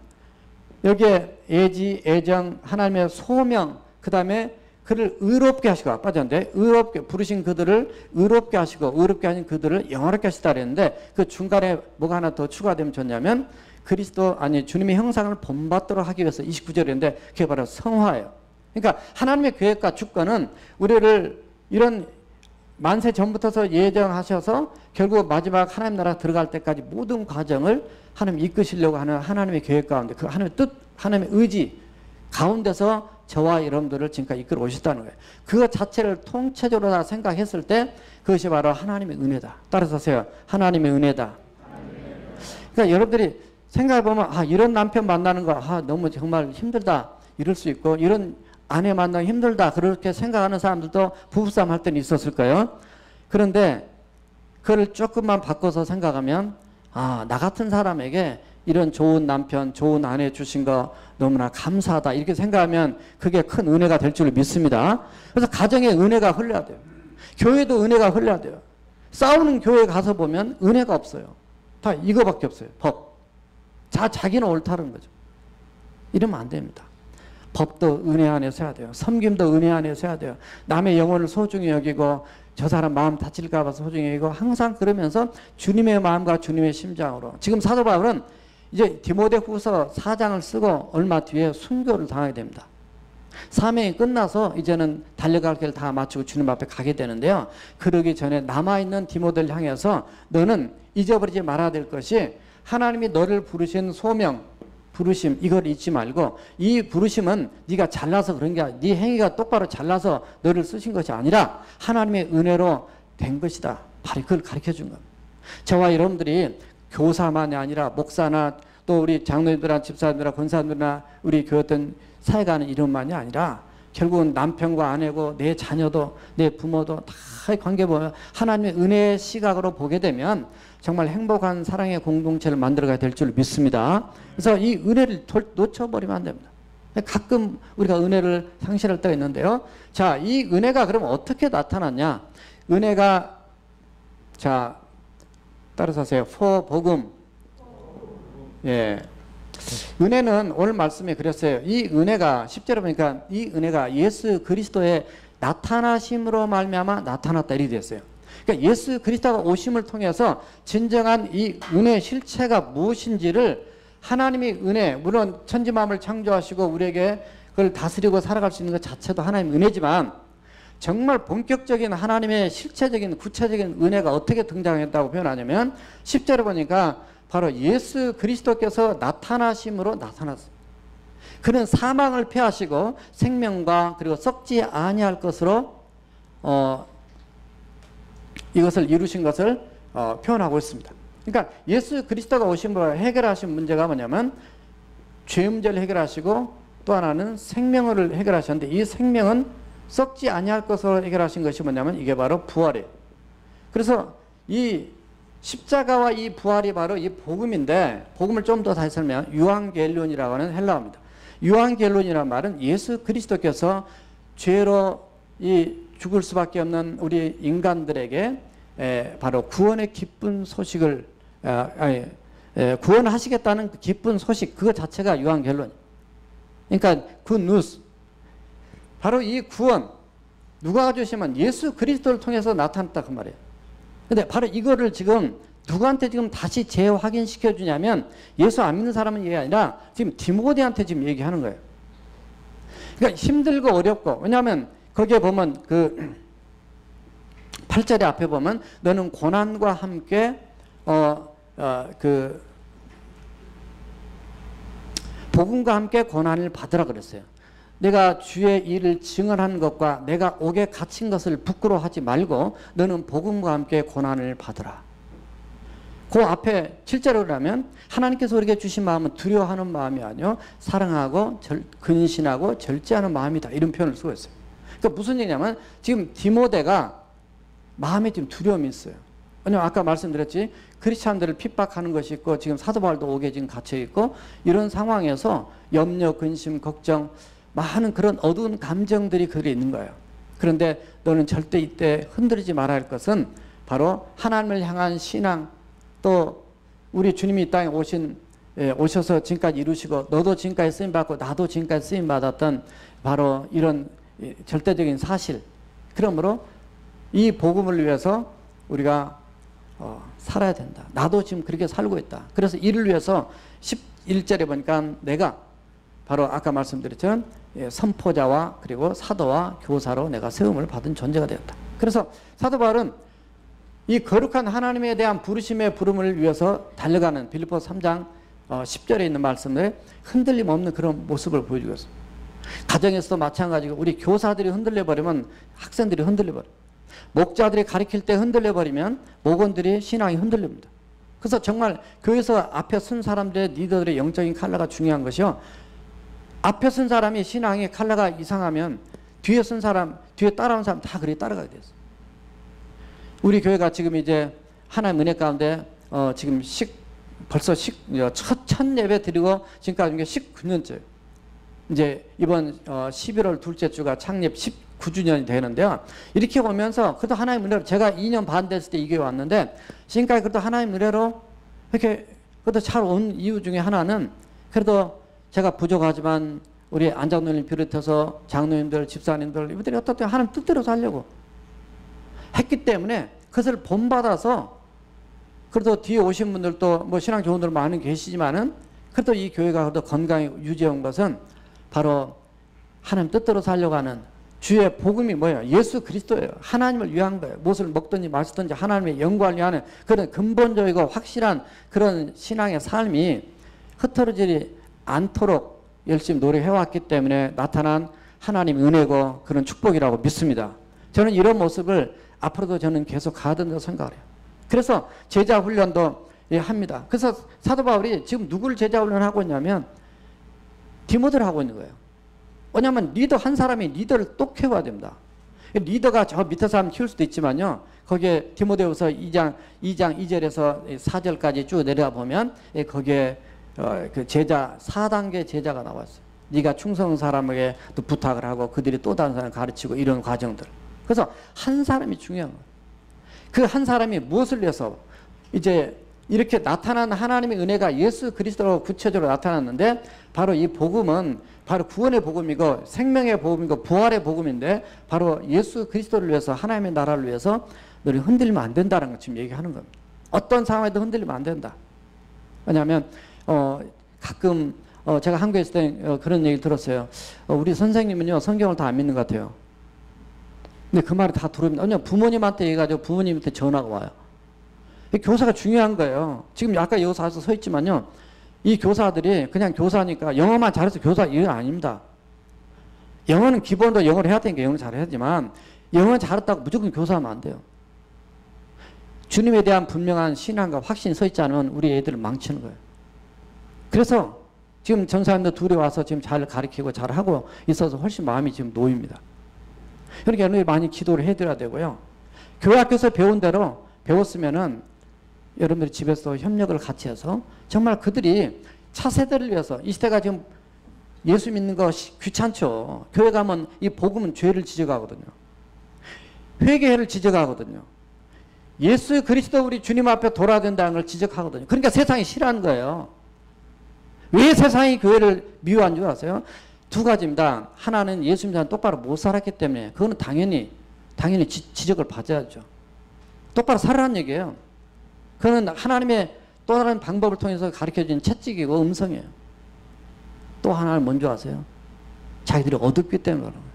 여기에 애지, 애정, 하나님의 소명, 그 다음에 그를 의롭게 하시고, 빠졌는데 의롭게 부르신 그들을 의롭게 하시고 의롭게 하신 그들을 영화롭게 하시다 그랬는데 그 중간에 뭐가 하나 더 추가되면 좋냐면 그리스도 아니 주님의 형상을 본받도록 하기 위해서 29절인데 그게 바로 성화예요. 그러니까 하나님의 계획과 주권은 우리를 이런 만세 전부터서 예정하셔서 결국 마지막 하나님 나라 들어갈 때까지 모든 과정을 하나님 이끄시려고 하는 하나님의 계획 가운데 그 하나님의 뜻, 하나님의 의지 가운데서 저와 여러분들을 지금까지 이끌어 오셨다는 거예요. 그것 자체를 통체적으로 다 생각했을 때 그것이 바로 하나님의 은혜다. 따라서 하세요. 하나님의 은혜다. 그러니까 여러분들이 생각해보면 아 이런 남편 만나는 거 너무 정말 힘들다 이럴 수 있고 이런 아내 만나기 힘들다 그렇게 생각하는 사람들도 부부싸움 할 때는 있었을 거예요. 그런데 그걸 조금만 바꿔서 생각하면 나 같은 사람에게 이런 좋은 남편, 좋은 아내 주신 거 너무나 감사하다 이렇게 생각하면 그게 큰 은혜가 될 줄 믿습니다. 그래서 가정에 은혜가 흘러야 돼요. 교회도 은혜가 흘러야 돼요. 싸우는 교회 가서 보면 은혜가 없어요. 다 이거밖에 없어요. 법. 자기는 옳다는 거죠. 이러면 안 됩니다. 법도 은혜 안에서 해야 돼요. 섬김도 은혜 안에서 해야 돼요. 남의 영혼을 소중히 여기고 저 사람 마음 다칠까 봐 소중히 여기고 항상 그러면서 주님의 마음과 주님의 심장으로. 지금 사도 바울은 이제 디모데후서 4장을 쓰고 얼마 뒤에 순교를 당하게 됩니다. 사명이 끝나서 이제는 달려갈 길 다 마치고 주님 앞에 가게 되는데요. 그러기 전에 남아있는 디모데를 향해서 너는 잊어버리지 말아야 될 것이 하나님이 너를 부르신 소명, 부르심 이걸 잊지 말고 이 부르심은 네가 잘나서 그런 게 아니라 네 행위가 똑바로 잘나서 너를 쓰신 것이 아니라 하나님의 은혜로 된 것이다. 바로 그걸 가르쳐 준 겁니다. 저와 여러분들이 교사만이 아니라 목사나 또 우리 장로님들이나 집사님들이나 권사님들이나 우리 교회 어떤 사회가는 이름만이 아니라 결국은 남편과 아내고 내 자녀도 내 부모도 다 관계 보면 하나님의 은혜의 시각으로 보게 되면 정말 행복한 사랑의 공동체를 만들어가야 될 줄 믿습니다. 그래서 이 은혜를 놓쳐버리면 안 됩니다. 가끔 우리가 은혜를 상실할 때가 있는데요. 자, 이 은혜가 그럼 어떻게 나타났냐? 은혜가 자 따라서 하세요. 복음. 예. 은혜는 오늘 말씀에 그랬어요. 이 은혜가 10절에 보니까 이 은혜가 예수 그리스도의 나타나심으로 말미암아 나타났다 이렇게 됐어요. 그러니까 예수 그리스도가 오심을 통해서 진정한 이 은혜의 실체가 무엇인지를 하나님의 은혜, 물론 천지만물을 창조하시고 우리에게 그걸 다스리고 살아갈 수 있는 것 자체도 하나님의 은혜지만 정말 본격적인 하나님의 실체적인 구체적인 은혜가 어떻게 등장했다고 표현하냐면 10절에 보니까 바로 예수 그리스도께서 나타나심으로 나타났어요. 그는 사망을 패하시고 생명과 그리고 썩지 아니할 것으로 이것을 이루신 것을 표현하고 있습니다. 그러니까 예수 그리스도가 오심으로 해결하신 문제가 뭐냐면 죄 문제를 해결하시고 또 하나는 생명을 해결하셨는데 이 생명은 썩지 아니할 것으로 해결하신 것이 뭐냐면 이게 바로 부활이에요. 그래서 이 십자가와 이 부활이 바로 이 복음인데 복음을 좀 더 다시 설명하면 유앙겔론이라고 하는 헬라어입니다. 유앙겔론이라는 말은 예수 그리스도께서 죄로 이 죽을 수밖에 없는 우리 인간들에게 바로 구원의 기쁜 소식을 구원하시겠다는 그 기쁜 소식 그거 자체가 유앙겔론. 그러니까 굿 뉴스. 바로 이 구원 누가 주시면 예수 그리스도를 통해서 나타났다 그 말이에요. 근데 바로 이거를 지금 누구한테 지금 다시 재확인시켜 주냐면 예수 안 믿는 사람은 얘기 아니라 지금 디모데한테 지금 얘기하는 거예요. 그러니까 힘들고 어렵고 왜냐하면 거기에 보면 그 8절의 앞에 보면 너는 고난과 함께 그 복음과 함께 고난을 받으라 그랬어요. 내가 주의 일을 증언한 것과 내가 옥에 갇힌 것을 부끄러워하지 말고 너는 복음과 함께 고난을 받으라. 그 앞에 7절을 하면 하나님께서 우리에게 주신 마음은 두려워하는 마음이 아니요 사랑하고 근신하고 절제하는 마음이다. 이런 표현을 쓰고 있어요. 그러니까 무슨 얘기냐면 지금 디모데가 마음에 지금 두려움이 있어요. 왜냐면 아까 말씀드렸지 크리스찬들을 핍박하는 것이 있고 지금 사도 바울도 옥에 지금 갇혀 있고 이런 상황에서 염려, 근심, 걱정 많은 그런 어두운 감정들이 그들이 있는 거예요. 그런데 너는 절대 이때 흔들리지 말아야 할 것은 바로 하나님을 향한 신앙 또 우리 주님이 이 땅에 오셔서 지금까지 이루시고 너도 지금까지 쓰임받고 나도 지금까지 쓰임받았던 바로 이런 절대적인 사실. 그러므로 이 복음을 위해서 우리가 살아야 된다. 나도 지금 그렇게 살고 있다. 그래서 이를 위해서 11절에 보니까 내가 바로 아까 말씀드렸던 선포자와 그리고 사도와 교사로 내가 세움을 받은 존재가 되었다. 그래서 사도 바울은 이 거룩한 하나님에 대한 부르심의 부름을 위해서 달려가는 빌립보서 3장 10절에 있는 말씀에 흔들림 없는 그런 모습을 보여주고 있습니다. 가정에서도 마찬가지고 우리 교사들이 흔들려버리면 학생들이 흔들려버려요. 목자들이 가르칠 때 흔들려버리면 목원들이 신앙이 흔들립니다. 그래서 정말 교회에서 앞에 쓴 사람들의 리더들의 영적인 칼라가 중요한 것이요. 앞에 쓴 사람이 신앙의 칼라가 이상하면 뒤에 쓴 사람, 뒤에 따라온 사람 다 그렇게 따라가게 됐어요. 우리 교회가 지금 이제 하나님 은혜 가운데 지금 벌써 첫 예배 드리고 지금까지 19년째. 이제 이번 11월 둘째 주가 창립 19주년이 되는데요. 이렇게 오면서 그래도 하나님 은혜로 제가 2년 반 됐을 때 이 교회 왔는데 지금까지 그래도 하나님 은혜로 이렇게 그래도 잘 온 이유 중에 하나는 그래도 제가 부족하지만 우리 안장로님 비롯해서 장로님들, 집사님들 이분들이 어떻게 하나님 뜻대로 살려고 했기 때문에 그것을 본받아서 그래도 뒤에 오신 분들도 뭐 신앙 좋은 분들 많이 계시지만은 그래도 이 교회가 그래도 건강히 유지한 것은 바로 하나님 뜻대로 살려가는 주의 복음이 뭐예요? 예수 그리스도예요. 하나님을 위한 거예요. 무엇을 먹든지 마시든지 하나님의 영광을 위하는 그런 근본적이고 확실한 그런 신앙의 삶이 흐트러지지 않도록 열심히 노력해왔기 때문에 나타난 하나님의 은혜고 그런 축복이라고 믿습니다. 저는 이런 모습을 앞으로도 저는 계속 가야 된다고 생각을 해요. 그래서 제자 훈련도 합니다. 그래서 사도 바울이 지금 누구를 제자 훈련하고 있냐면 디모데를 하고 있는 거예요. 왜냐하면 리더 한 사람이 리더를 똑 키워야 됩니다. 리더가 저 밑에 사람 키울 수도 있지만요. 거기에 디모데후서 2장 2절에서 4절까지 쭉 내려가 보면 거기에 그 제자 4단계 제자가 나왔어요. 네가 충성한 사람에게 또 부탁을 하고 그들이 또 다른 사람을 가르치고 이런 과정들. 그래서 한 사람이 중요한 거예요. 그 한 사람이 무엇을 위해서 이제 이렇게 나타난 하나님의 은혜가 예수 그리스도로 구체적으로 나타났는데 바로 이 복음은 바로 구원의 복음이고 생명의 복음이고 부활의 복음인데 바로 예수 그리스도를 위해서 하나님의 나라를 위해서 너희 흔들리면 안 된다는 걸 지금 얘기하는 겁니다. 어떤 상황에도 흔들리면 안 된다. 왜냐하면 가끔 제가 한국에 있을 때 그런 얘기 들었어요. 우리 선생님은요 성경을 다 안 믿는 것 같아요. 근데 그 말이 다 들어옵니다. 왜냐면 부모님한테 얘기해가지고 부모님한테 전화가 와요. 교사가 중요한 거예요. 지금 아까 여기서 와서 서 있지만요. 이 교사들이 그냥 교사니까 영어만 잘해서 교사 이건 아닙니다. 영어는 기본으로 영어를 해야 되니까 영어를 잘해야지만 영어 잘했다고 무조건 교사하면 안 돼요. 주님에 대한 분명한 신앙과 확신이 서 있지 않으면 우리 애들을 망치는 거예요. 그래서 지금 전사님들 둘이 와서 지금 잘 가르치고 잘 하고 있어서 훨씬 마음이 지금 놓입니다. 그러니까 여러분이 많이 기도를 해드려야 되고요. 교회 학교에서 배운 대로 배웠으면은 여러분들이 집에서 협력을 같이 해서 정말 그들이 차세대를 위해서 이 시대가 지금 예수 믿는 거 귀찮죠. 교회 가면 이 복음은 죄를 지적하거든요. 회개를 지적하거든요. 예수 그리스도 우리 주님 앞에 돌아야 된다는 걸 지적하거든요. 그러니까 세상이 싫어하는 거예요. 왜 세상이 교회를 미워한 줄 아세요? 두 가지입니다. 하나는 예수 믿는 사람 똑바로 못 살았기 때문에 그거는 당연히 지적을 받아야죠. 똑바로 살아라는 얘기예요. 그거는 하나님의 또 다른 방법을 통해서 가르쳐주는 채찍이고 음성이에요. 또 하나는 뭔지 아세요? 자기들이 어둡기 때문에 그런 거예요.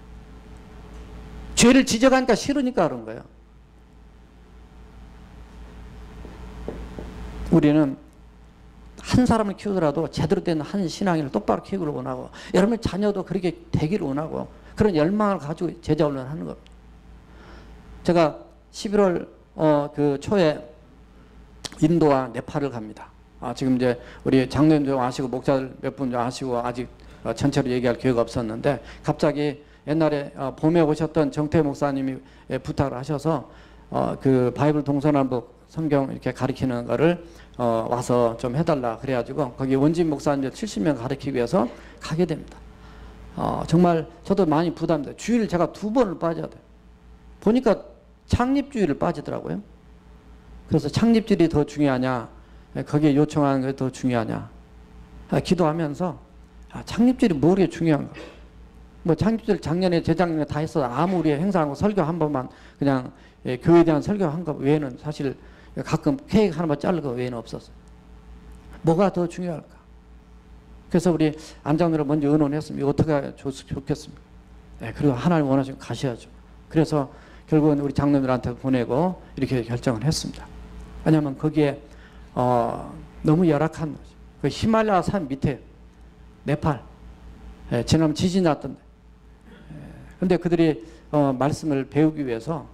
죄를 지적하니까 싫으니까 그런 거예요. 우리는 한 사람을 키우더라도 제대로 된 한 신앙인을 똑바로 키우기를 원하고 여러분의 자녀도 그렇게 되기를 원하고 그런 열망을 가지고 제자 훈련을 하는 겁니다. 제가 11월 그 초에 인도와 네팔을 갑니다. 지금 이제 우리 장로님도 아시고 목자들 몇 분 아시고 아직 전체로 얘기할 기회가 없었는데 갑자기 옛날에 봄에 오셨던 정태 목사님이 부탁을 하셔서 그 바이블 동서남북 성경 이렇게 가르치는 거를 와서 좀 해달라 그래가지고 거기 원진 목사님들 70명 가르치기 위해서 가게 됩니다. 정말 저도 많이 부담돼요. 주일 제가 2번을 빠져야 돼요. 보니까 창립주일을 빠지더라고요. 그래서 창립주일이 더 중요하냐 거기에 요청하는 게 더 중요하냐. 기도하면서 창립절이 뭐게 중요한가. 뭐 창립절 작년에 재작년에 다 했어. 아무 우리 행사하고 설교 한 번만 그냥 교회에 대한 설교한 것 외에는 사실 가끔 케이크 하나만 자른 거 외에는 없었어요. 뭐가 더 중요할까? 그래서 우리 안장로를 먼저 의논했습니다. 어떻게 좋겠습니까? 그리고 하나님 원하시면 가셔야죠. 그래서 결국은 우리 장로들한테 보내고 이렇게 결정을 했습니다. 왜냐하면 거기에 너무 열악한 거죠. 그 히말라야 산 밑에 네팔 지난번 지진 났던데. 근데 그들이 말씀을 배우기 위해서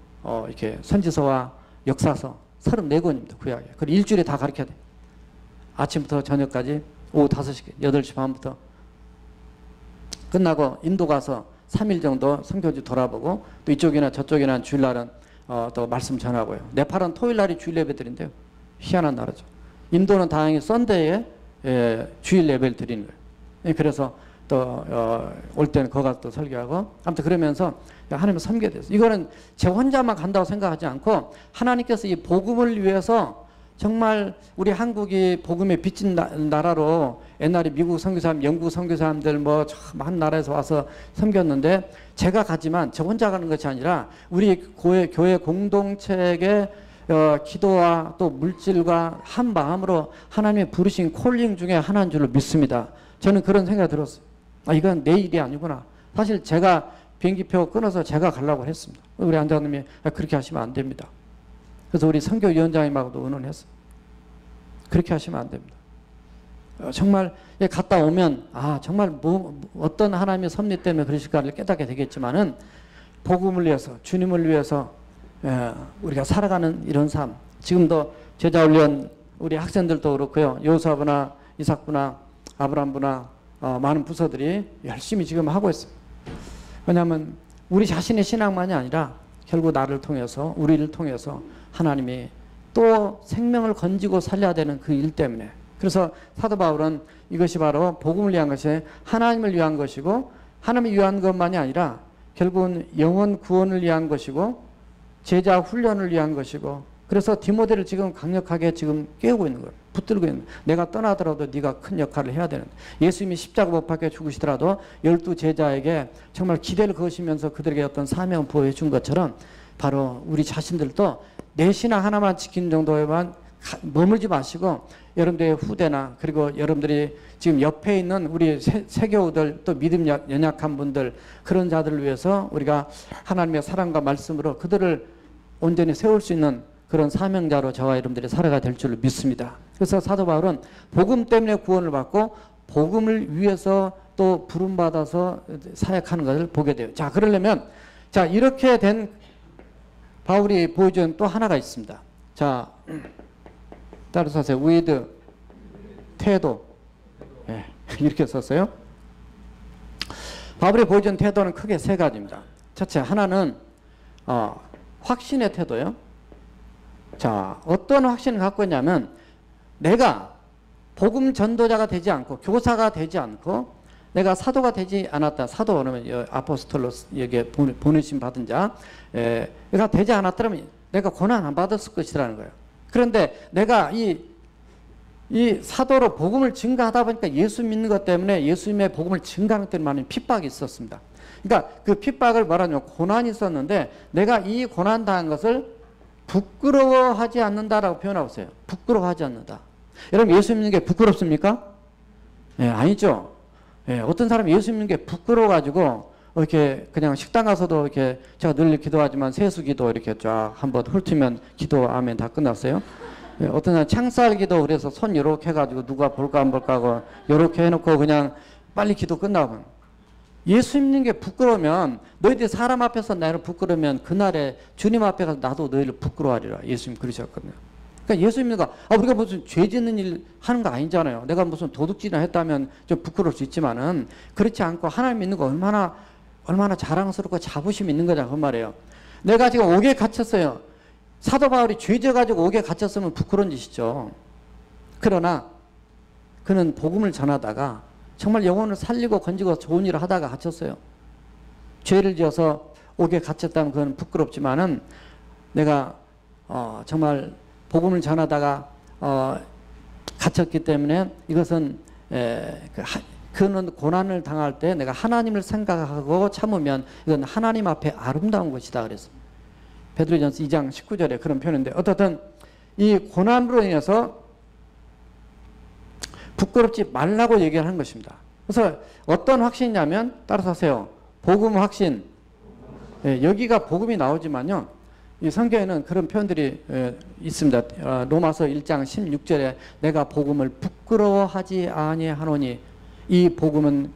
이렇게 선지서와 역사서 34권입니다. 구약에. 그걸 일주일에 다 가르쳐야 돼요. 아침부터 저녁까지 오후 5시, 8시 반부터 끝나고 인도 가서 3일 정도 선교지 돌아보고 또 이쪽이나 저쪽이나 주일날은 또 말씀 전하고요. 네팔은 토요일날이 주일 예배드린대요. 희한한 나라죠. 인도는 다행히 썬데이에 주일 예배를 드리는 거예요. 그래서 또 올 때는 거기 가서 또 설교하고 아무튼 그러면서 하나님을 섬겨야 돼요. 이거는 제 혼자만 간다고 생각하지 않고 하나님께서 이 복음을 위해서 정말 우리 한국이 복음에 빚진 나라로 옛날에 미국 선교사람, 영국 선교사람들 뭐 많은 나라에서 와서 섬겼는데 제가 가지만 저 혼자 가는 것이 아니라 우리 교회 공동체의 기도와 또 물질과 한 마음으로 하나님의 부르신 콜링 중에 하나인 줄로 믿습니다. 저는 그런 생각이 들었어요. 이건 내 일이 아니구나. 사실 제가 비행기표 끊어서 제가 가려고 했습니다. 우리 안장님이 그렇게 하시면 안 됩니다. 그래서 우리 선교위원장님하고도 의논했어요. 그렇게 하시면 안 됩니다. 정말 갔다 오면 정말 어떤 하나님의 섭리 때문에 그러실까를 깨닫게 되겠지만은 복음을 위해서 주님을 위해서 우리가 살아가는 이런 삶. 지금도 제자훈련 우리 학생들도 그렇고요. 여호수아부나 이삭부나 아브람부나 많은 부서들이 열심히 지금 하고 있습니다. 왜냐하면 우리 자신의 신앙만이 아니라 결국 나를 통해서 우리를 통해서 하나님이 또 생명을 건지고 살려야 되는 그 일 때문에. 그래서 사도 바울은 이것이 바로 복음을 위한 것이 하나님을 위한 것이고 하나님을 위한 것만이 아니라 결국은 영혼 구원을 위한 것이고 제자 훈련을 위한 것이고 그래서 디모데를 지금 강력하게 지금 깨우고 있는 거예요. 붙들고 있는 거예요. 내가 떠나더라도 네가 큰 역할을 해야 되는. 예수님이 십자가 못 박혀 죽으시더라도 12 제자에게 정말 기대를 거시면서 그들에게 어떤 사명을 부여해 준 것처럼 바로 우리 자신들도 내 신앙 하나만 지키는 정도에만 머물지 마시고 여러분들의 후대나 그리고 여러분들이 지금 옆에 있는 우리 세교우들 또 믿음 연약한 분들 그런 자들을 위해서 우리가 하나님의 사랑과 말씀으로 그들을 온전히 세울 수 있는 그런 사명자로 저와 여러분들이 살아가야 될 줄 믿습니다. 그래서 사도 바울은 복음 때문에 구원을 받고 복음을 위해서 또 부름받아서 사역하는 것을 보게 돼요. 자, 그러려면 자 이렇게 된 바울이 보여준 또 하나가 있습니다. 자, 따라서 하세요. with 태도. 이렇게 썼어요. 바울이 보여준 태도는 크게 세 가지입니다. 첫째, 하나는 확신의 태도요. 자, 어떤 확신을 갖고 있냐면 내가 복음 전도자가 되지 않고 교사가 되지 않고 내가 사도가 되지 않았다. 사도 그러면 아포스톨로스 여기에 보내심 받은 자. 내가 되지 않았더라면 내가 고난 안 받았을 것이라는 거예요. 그런데 내가 이 사도로 복음을 증가하다 보니까 예수 믿는 것 때문에 예수님의 복음을 증가하는 때문에 많은 핍박이 있었습니다. 그러니까 그 핍박을 말하자면 고난이 있었는데 내가 이 고난 당한 것을 부끄러워하지 않는다라고 표현하고 있어요. 부끄러워하지 않는다. 여러분 예수 믿는 게 부끄럽습니까? 아니죠. 어떤 사람이 예수 믿는 게 부끄러워가지고 이렇게 그냥 식당 가서도 이렇게 제가 늘 기도하지만 세수기도 이렇게 쫙 한번 훑으면 기도 아멘 다 끝났어요. 어떤 사람 창살기도 그래서 손 이렇게 해가지고 누가 볼까 안 볼까 하고 이렇게 해놓고 그냥 빨리 기도 끝나고 예수 믿는 게 부끄러우면 너희들이 사람 앞에서 나를 부끄러우면 그날에 주님 앞에 가서 나도 너희를 부끄러워하리라. 예수님 그러셨거든요. 그러니까 예수 믿는 거 우리가 무슨 죄 짓는 일 하는 거 아니잖아요. 내가 무슨 도둑질이나 했다면 좀 부끄러울 수 있지만은 그렇지 않고 하나님 믿는 거 얼마나 자랑스럽고 자부심 있는 거냐 그 말이에요. 내가 지금 옥에 갇혔어요. 사도 바울이 죄져가지고 옥에 갇혔으면 부끄러운 짓이죠. 그러나 그는 복음을 전하다가 정말 영혼을 살리고 건지고 좋은 일을 하다가 갇혔어요. 죄를 지어서 옥에 갇혔다면 그건 부끄럽지만은 내가 정말 복음을 전하다가 갇혔기 때문에 이것은 그는 고난을 당할 때 내가 하나님을 생각하고 참으면 이건 하나님 앞에 아름다운 것이다 그랬어. 베드로전서 2장 19절에 그런 표현인데 어떻든 이 고난으로 인해서 부끄럽지 말라고 얘기를 하는 것입니다. 그래서 어떤 확신이냐면 따라서 하세요. 복음 확신. 여기가 복음이 나오지만요. 이 성경에는 그런 표현들이 있습니다. 로마서 1장 16절에 내가 복음을 부끄러워하지 아니하노니 이 복음은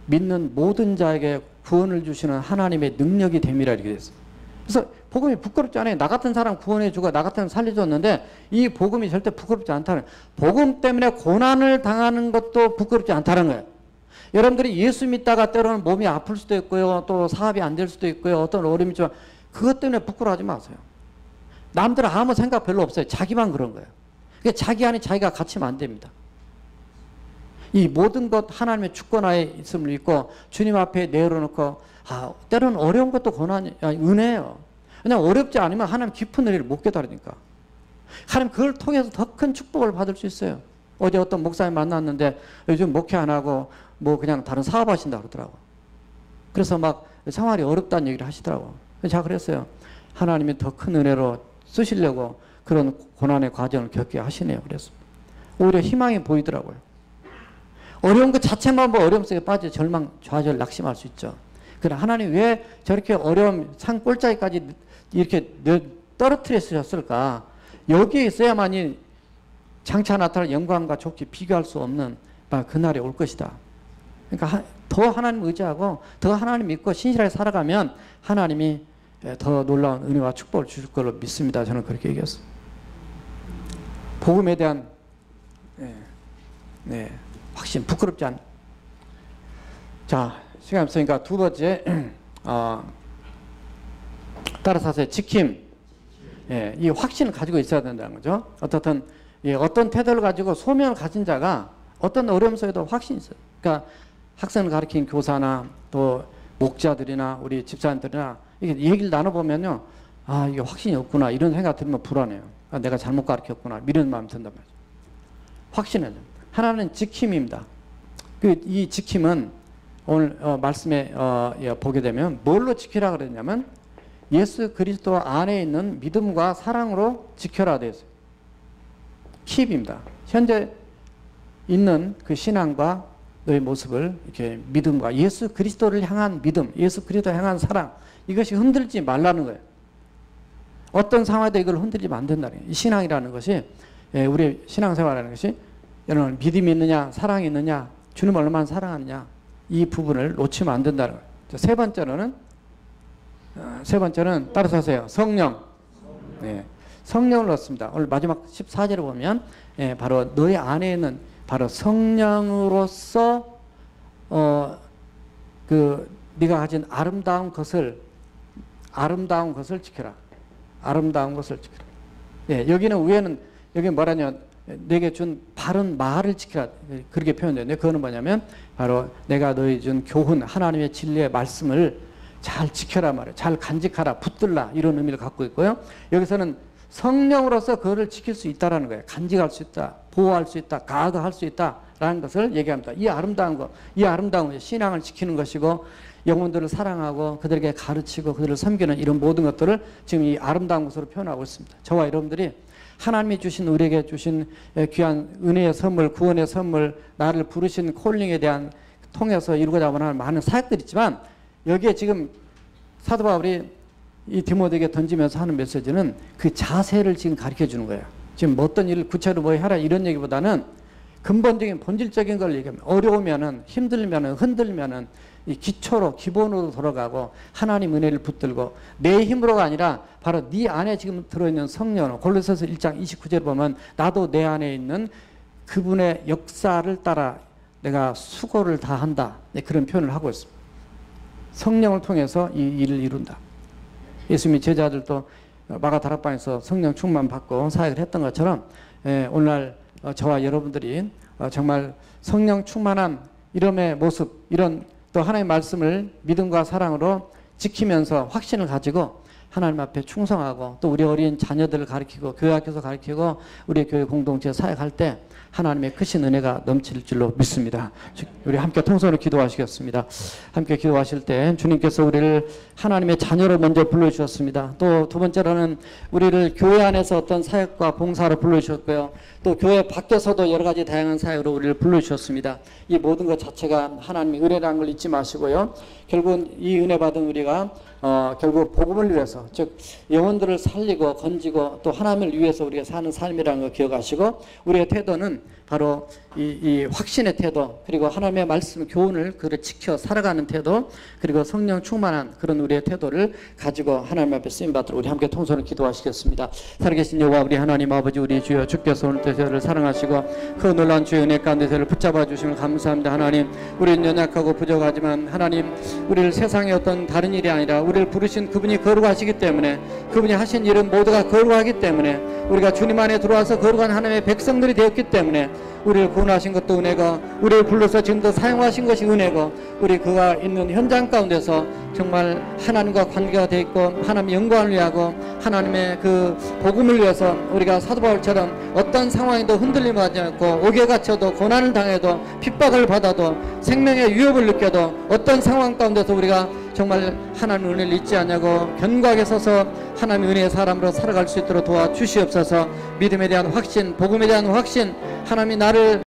믿는 모든 자에게 구원을 주시는 하나님의 능력이 됨이라 이렇게 됐어요. 그래서 복음이 부끄럽지 않아요. 나 같은 사람 구원해 주고 나 같은 사람 살려줬는데 이 복음이 절대 부끄럽지 않다는, 복음 때문에 고난을 당하는 것도 부끄럽지 않다는 거예요. 여러분들이 예수 믿다가 때로는 몸이 아플 수도 있고요. 또 사업이 안 될 수도 있고요. 어떤 어려움이 있지만 그것 때문에 부끄러워하지 마세요. 남들은 아무 생각 별로 없어요. 자기만 그런 거예요. 그러니까 자기 안에 자기가 갇히면 안 됩니다. 이 모든 것 하나님의 주권하에 있음을 믿고 주님 앞에 내려놓고 때로는 어려운 것도 고난이 은혜예요. 그냥 어렵지 않으면 하나님 깊은 은혜를 못 깨달으니까. 하나님 그걸 통해서 더 큰 축복을 받을 수 있어요. 어제 어떤 목사님 만났는데 요즘 목회 안 하고 뭐 그냥 다른 사업하신다 그러더라고. 그래서 막 생활이 어렵다는 얘기를 하시더라고. 제가 그랬어요. 하나님이 더 큰 은혜로 쓰시려고 그런 고난의 과정을 겪게 하시네요. 그래서 오히려 희망이 보이더라고요. 어려운 것 자체만 뭐 어려움 속에 빠져 절망, 좌절, 낙심할 수 있죠. 그러나 하나님 왜 저렇게 어려움 산 꼴짜기까지 이렇게 떨어뜨렸을까? 여기에 있어야만이 장차 나타날 영광과 족지 비교할 수 없는 그날이 올 것이다. 그러니까 더 하나님 의지하고 더 하나님 믿고 신실하게 살아가면 하나님이 더 놀라운 은혜와 축복을 주실 걸로 믿습니다. 저는 그렇게 얘기했어요. 복음에 대한 확신, 부끄럽지 않. 자, 시간 없으니까 두 번째 따라서 하세요. 지킴. 이 확신을 가지고 있어야 된다는 거죠. 어떻든 어떤 태도를 가지고 소명을 가진 자가 어떤 어려움 속에도 확신이 있어요. 그러니까 학생을 가르친 교사나 또 목자들이나 우리 집사님들이나 이게 얘기를 나눠보면요. 이게 확신이 없구나 이런 생각 들면 불안해요. 내가 잘못 가르쳤구나 이런 마음이 든단 말이죠. 확신을. 하나는 지킴입니다. 이 지킴은 오늘 말씀에 보게 되면 뭘로 지키라 그랬냐면 예수 그리스도 안에 있는 믿음과 사랑으로 지켜라 되어 있어요. 킵입니다. 현재 있는 그 신앙과 너의 모습을 이렇게 믿음과 예수 그리스도를 향한 믿음, 예수 그리스도를 향한 사랑, 이것이 흔들지 말라는 거예요. 어떤 상황에도 이걸 흔들리면 안 된다는 거예요. 이 신앙이라는 것이, 우리 신앙생활이라는 것이 여러분 믿음이 있느냐, 사랑이 있느냐, 주님을 얼마나 사랑하느냐, 이 부분을 놓치면 안 된다는 거예요. 세 번째는 따라서 하세요. 성령. 성령을 넣습니다. 오늘 마지막 14절을 보면 바로 너희 안에 있는 바로 성령으로서 네가 가진 아름다운 것을 지켜라. 아름다운 것을 지켜라. 여기는 위에는 여기 뭐라냐, 내게 준 바른 말을 지켜라. 그렇게 표현되는데 그거는 뭐냐면 바로 내가 너희 준 교훈, 하나님의 진리의 말씀을 잘 지켜라 말이에요. 잘 간직하라, 붙들라 이런 의미를 갖고 있고요. 여기서는 성령으로서 그거를 지킬 수 있다라는 거예요. 간직할 수 있다, 보호할 수 있다, 가거할 수 있다라는 것을 얘기합니다. 이 아름다운 것, 신앙을 지키는 것이고 영혼들을 사랑하고 그들에게 가르치고 그들을 섬기는 이런 모든 것들을 지금 이 아름다운 것으로 표현하고 있습니다. 저와 여러분들이 하나님이 주신 우리에게 주신 귀한 은혜의 선물, 구원의 선물, 나를 부르신 콜링에 대한 통해서 이루고자 하는 많은 사역들이 있지만 여기에 지금 사도 바울이 이 디모데에게 던지면서 하는 메시지는 그 자세를 지금 가르쳐 주는 거예요. 지금 어떤 일을 구체로 뭐 해라 이런 얘기보다는 근본적인 본질적인 걸 얘기합니다. 어려우면은, 힘들면은, 흔들면은 이 기초로, 기본으로 돌아가고 하나님 은혜를 붙들고 내 힘으로가 아니라 바로 네 안에 지금 들어있는 성령, 골로새서 1장 29절 보면 나도 내 안에 있는 그분의 역사를 따라 내가 수고를 다한다. 그런 표현을 하고 있습니다. 성령을 통해서 이 일을 이룬다. 예수님이 제자들도 마가 다락방에서 성령 충만 받고 사역을 했던 것처럼 오늘날 저와 여러분들이 정말 성령 충만한 이름의 모습, 이런 또 하나님의 말씀을 믿음과 사랑으로 지키면서 확신을 가지고 하나님 앞에 충성하고 또 우리 어린 자녀들을 가르치고 교회 학교에서 가르치고 우리 교회 공동체 사역할 때 하나님의 크신 은혜가 넘칠 줄로 믿습니다. 우리 함께 통성으로 기도하시겠습니다. 함께 기도하실 때 주님께서 우리를 하나님의 자녀로 먼저 불러주셨습니다. 또 두 번째로는 우리를 교회 안에서 어떤 사역과 봉사로 불러주셨고요. 또 교회 밖에서도 여러 가지 다양한 사역으로 우리를 불러주셨습니다. 이 모든 것 자체가 하나님의 은혜라는 걸 잊지 마시고요. 결국 이 은혜 받은 우리가 결국 복음을 위해서, 즉 영혼들을 살리고 건지고 또 하나님을 위해서 우리가 사는 삶이라는 걸 기억하시고, 우리의 태도는 바로 이 확신의 태도, 그리고 하나님의 말씀 교훈을 그를 지켜 살아가는 태도, 그리고 성령 충만한 그런 우리의 태도를 가지고 하나님 앞에 쓰임 받도록 우리 함께 통성으로 기도하시겠습니다. 살아계신 여호와 우리 하나님 아버지, 우리 주여, 주께서 오늘 저희를 사랑하시고 그 놀라운 주의 은혜 가운데 저희를 붙잡아 주심을 감사합니다. 하나님, 우리는 연약하고 부족하지만 하나님, 우리를 세상의 어떤 다른 일이 아니라 우리를 부르신 그분이 거룩하시기 때문에, 그분이 하신 일은 모두가 거룩하기 때문에, 우리가 주님 안에 들어와서 거룩한 하나님의 백성들이 되었기 때문에 우리를 구원하신 것도 은혜고, 우리를 불러서 지금도 사용하신 것이 은혜고, 우리 그가 있는 현장 가운데서 정말 하나님과 관계가 되어 있고 하나님의 영광을 위하고 하나님의 그 복음을 위해서 우리가 사도 바울처럼 어떤 상황에도 흔들림 하지 않고, 옥에 갇혀도 고난을 당해도 핍박을 받아도 생명의 위협을 느껴도 어떤 상황 가운데서 우리가 정말 하나님의 은혜를 잊지 않냐고 견고하게 서서 하나님의 은혜의 사람으로 살아갈 수 있도록 도와주시옵소서. 믿음에 대한 확신, 복음에 대한 확신, 하나님이 나를